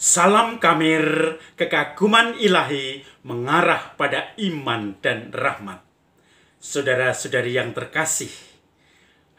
Salam Kamir, kekaguman ilahi mengarah pada iman dan rahmat. Saudara-saudari yang terkasih,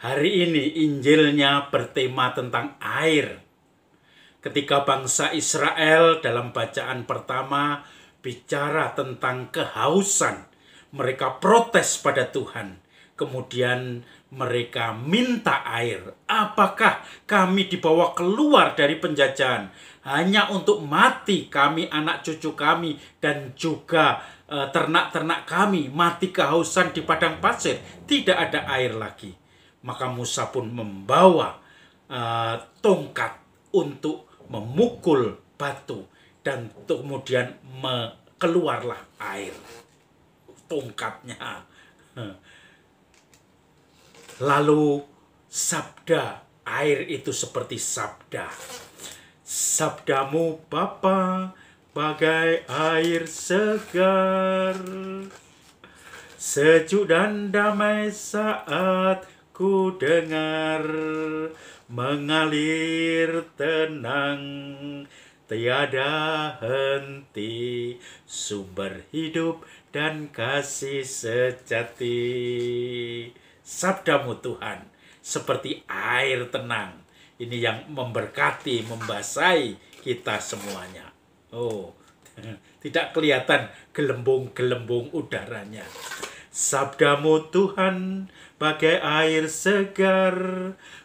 hari ini Injilnya bertema tentang air. Ketika bangsa Israel dalam bacaan pertama bicara tentang kehausan, mereka protes pada Tuhan. Kemudian mereka minta air. Apakah kami dibawa keluar dari penjajahan hanya untuk mati, kami, anak cucu kami, dan juga ternak-ternak kami mati kehausan di padang pasir? Tidak ada air lagi. Maka Musa pun membawa tongkat untuk memukul batu, dan kemudian keluarlah air. Tongkatnya. Lalu sabda air itu seperti sabda. Sabdamu Bapa bagai air segar, sejuk dan damai saat ku dengar, mengalir tenang, tiada henti, sumber hidup dan kasih sejati. Sabdamu Tuhan seperti air tenang. Ini yang memberkati, membasahi kita semuanya. Oh, tidak kelihatan gelembung-gelembung udaranya. Sabdamu Tuhan bagai air segar,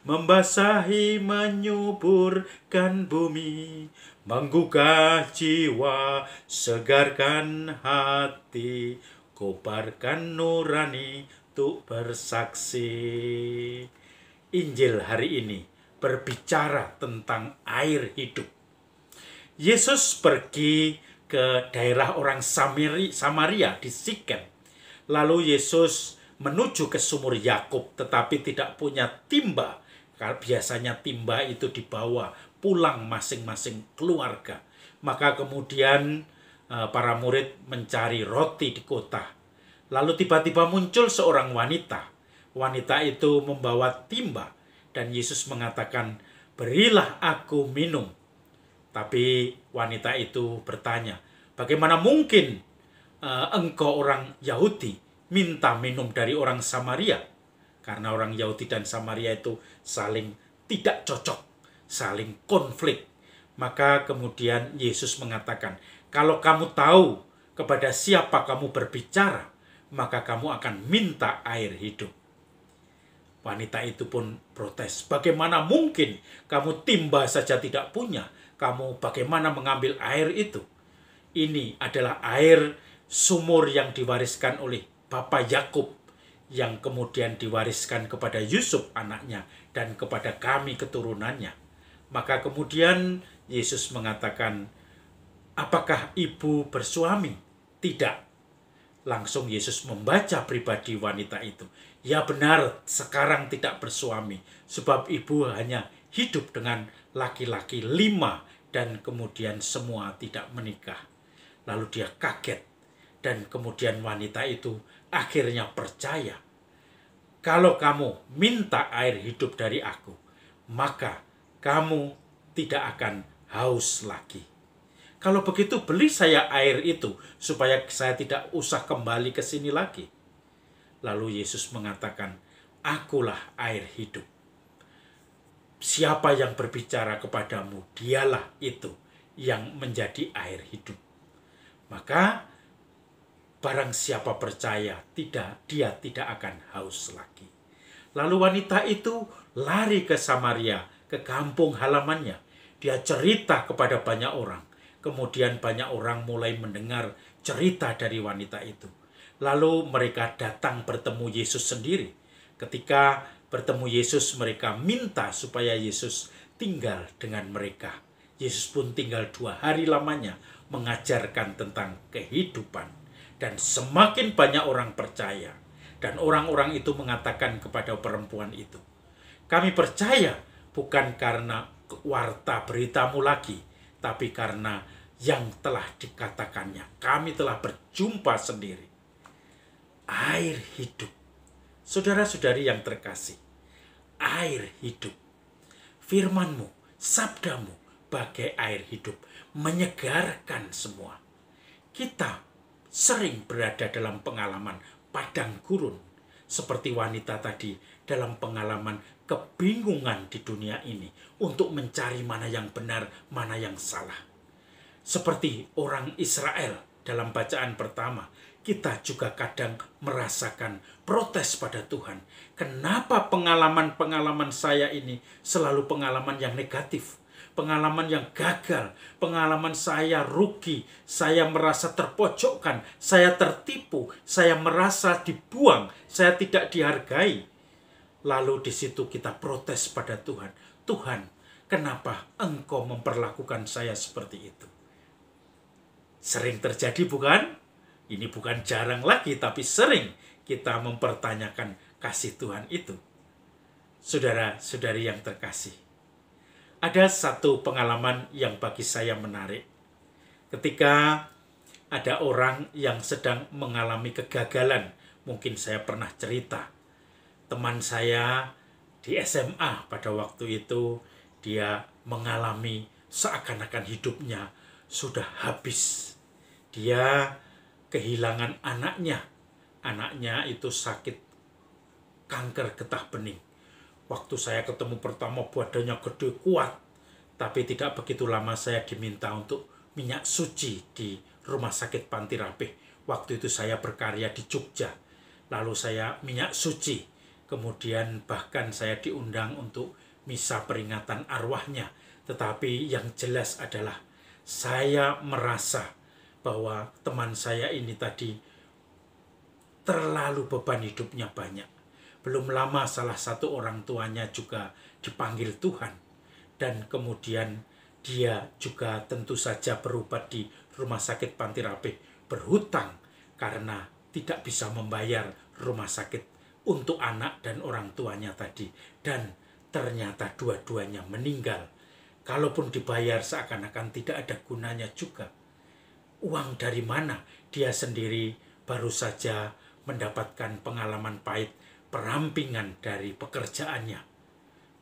membasahi, menyuburkan bumi, menggugah jiwa, segarkan hati, kobarkan nurani untuk bersaksi. Injil hari ini berbicara tentang air hidup. Yesus pergi ke daerah orang Samaria di Sikem. Lalu Yesus menuju ke sumur Yakub, tetapi tidak punya timba. Biasanya timba itu dibawa pulang masing-masing keluarga. Maka kemudian para murid mencari roti di kota. Lalu tiba-tiba muncul seorang wanita. Wanita itu membawa timba. Dan Yesus mengatakan, berilah aku minum. Tapi wanita itu bertanya, bagaimana mungkin engkau orang Yahudi minta minum dari orang Samaria? Karena orang Yahudi dan Samaria itu saling tidak cocok, saling konflik. Maka kemudian Yesus mengatakan, kalau kamu tahu kepada siapa kamu berbicara, maka kamu akan minta air hidup. Wanita itu pun protes, bagaimana mungkin kamu timba saja tidak punya, kamu bagaimana mengambil air itu? Ini adalah air sumur yang diwariskan oleh Bapak Yakub, yang kemudian diwariskan kepada Yusuf anaknya dan kepada kami keturunannya. Maka kemudian Yesus mengatakan, apakah ibu bersuami? Tidak. Langsung Yesus membaca pribadi wanita itu. Ya benar, sekarang tidak bersuami, sebab ibu hanya hidup dengan laki-laki 5 dan kemudian semua tidak menikah. Lalu dia kaget, dan kemudian wanita itu akhirnya percaya. Kalau kamu minta air hidup dari aku, maka kamu tidak akan haus lagi. Kalau begitu beli saya air itu supaya saya tidak usah kembali ke sini lagi. Lalu Yesus mengatakan, akulah air hidup. Siapa yang berbicara kepadamu, dialah itu yang menjadi air hidup. Maka barang siapa percaya, dia tidak akan haus lagi. Lalu wanita itu lari ke Samaria, ke kampung halamannya. Dia cerita kepada banyak orang. Kemudian banyak orang mulai mendengar cerita dari wanita itu. Lalu mereka datang bertemu Yesus sendiri. Ketika bertemu Yesus, mereka minta supaya Yesus tinggal dengan mereka. Yesus pun tinggal 2 hari lamanya mengajarkan tentang kehidupan. Dan semakin banyak orang percaya. Dan orang-orang itu mengatakan kepada perempuan itu, kami percaya bukan karena warta beritamu lagi, tapi karena yang telah dikatakannya. Kami telah berjumpa sendiri. Air hidup. Saudara-saudari yang terkasih, air hidup. Firman-Mu, sabdamu bagai air hidup, menyegarkan semua. Kita sering berada dalam pengalaman padang gurun, seperti wanita tadi dalam pengalaman kebingungan di dunia ini untuk mencari mana yang benar, mana yang salah. Seperti orang Israel dalam bacaan pertama, kita juga kadang merasakan protes pada Tuhan. Kenapa pengalaman-pengalaman saya ini selalu pengalaman yang negatif? Pengalaman yang gagal, pengalaman saya rugi, saya merasa terpojokkan, saya tertipu, saya merasa dibuang, saya tidak dihargai. Lalu di situ kita protes pada Tuhan. Tuhan, kenapa Engkau memperlakukan saya seperti itu? Sering terjadi bukan? Ini bukan jarang lagi, tapi sering kita mempertanyakan kasih Tuhan itu. Saudara-saudari yang terkasih, ada satu pengalaman yang bagi saya menarik. Ketika ada orang yang sedang mengalami kegagalan, mungkin saya pernah cerita. Teman saya di SMA pada waktu itu, dia mengalami seakan-akan hidupnya sudah habis. Dia kehilangan anaknya. Anaknya itu sakit kanker getah bening. Waktu saya ketemu pertama, badannya gede kuat. Tapi tidak begitu lama saya diminta untuk minyak suci di Rumah Sakit Panti Rapih. Waktu itu saya berkarya di Jogja. Lalu saya minyak suci. Kemudian bahkan saya diundang untuk misa peringatan arwahnya. Tetapi yang jelas adalah saya merasa bahwa teman saya ini tadi terlalu beban hidupnya banyak. Belum lama salah satu orang tuanya juga dipanggil Tuhan. Dan kemudian dia juga tentu saja berobat di Rumah Sakit Panti Rapih, berhutang karena tidak bisa membayar rumah sakit untuk anak dan orang tuanya tadi. Dan ternyata dua-duanya meninggal. Kalaupun dibayar seakan-akan tidak ada gunanya juga. Uang dari mana? Dia sendiri baru saja mendapatkan pengalaman pahit, perampingan dari pekerjaannya.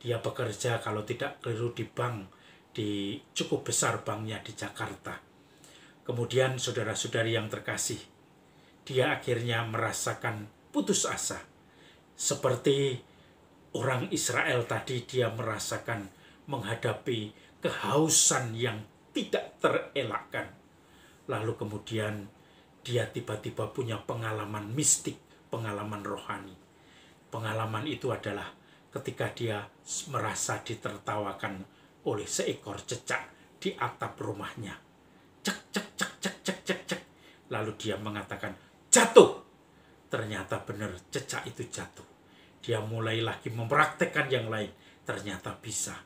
Dia bekerja kalau tidak keliru di bank, di cukup besar banknya di Jakarta. Kemudian saudara-saudari yang terkasih, dia akhirnya merasakan putus asa. Seperti orang Israel tadi, dia merasakan menghadapi kehausan yang tidak terelakkan. Lalu kemudian dia tiba-tiba punya pengalaman mistik, pengalaman rohani. Pengalaman itu adalah ketika dia merasa ditertawakan oleh seekor cecak di atap rumahnya. Cek, cek, cek, cek, cek, cek, cek. Lalu dia mengatakan, jatuh. Ternyata benar, cecak itu jatuh. Dia mulai lagi mempraktekkan yang lain. Ternyata bisa.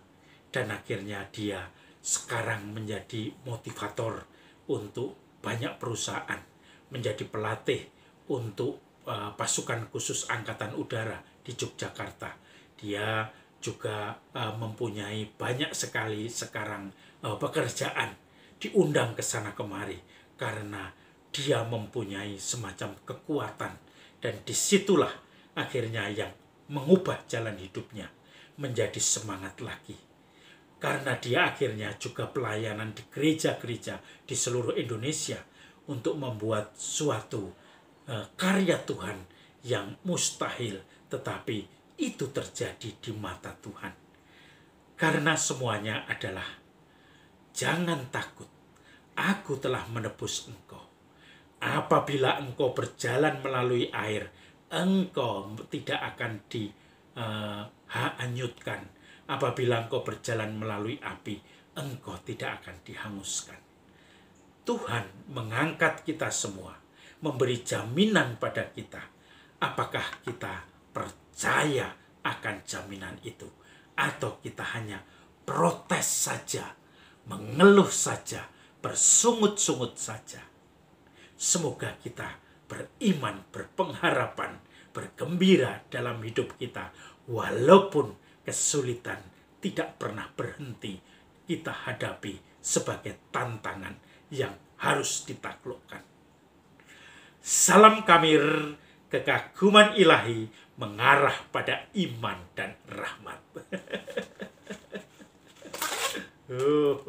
Dan akhirnya dia sekarang menjadi motivator untuk banyak perusahaan. Menjadi pelatih untuk pasukan khusus Angkatan Udara di Yogyakarta. Dia juga mempunyai banyak sekali sekarang pekerjaan, diundang ke sana kemari karena dia mempunyai semacam kekuatan, dan disitulah akhirnya yang mengubah jalan hidupnya menjadi semangat lagi. Karena dia akhirnya juga pelayanan di gereja-gereja di seluruh Indonesia untuk membuat suatu karya Tuhan yang mustahil, tetapi itu terjadi di mata Tuhan. Karena semuanya adalah, jangan takut, aku telah menebus engkau. Apabila engkau berjalan melalui air, engkau tidak akan dihanyutkan. Apabila engkau berjalan melalui api, engkau tidak akan dihanguskan. Tuhan mengangkat kita semua, memberi jaminan pada kita. Apakah kita percaya akan jaminan itu? Atau kita hanya protes saja, mengeluh saja, bersungut-sungut saja? Semoga kita beriman, berpengharapan, bergembira dalam hidup kita. Walaupun kesulitan tidak pernah berhenti kita hadapi sebagai tantangan yang harus ditaklukkan. Salam Kamir, kekaguman ilahi mengarah pada iman dan rahmat. Oh.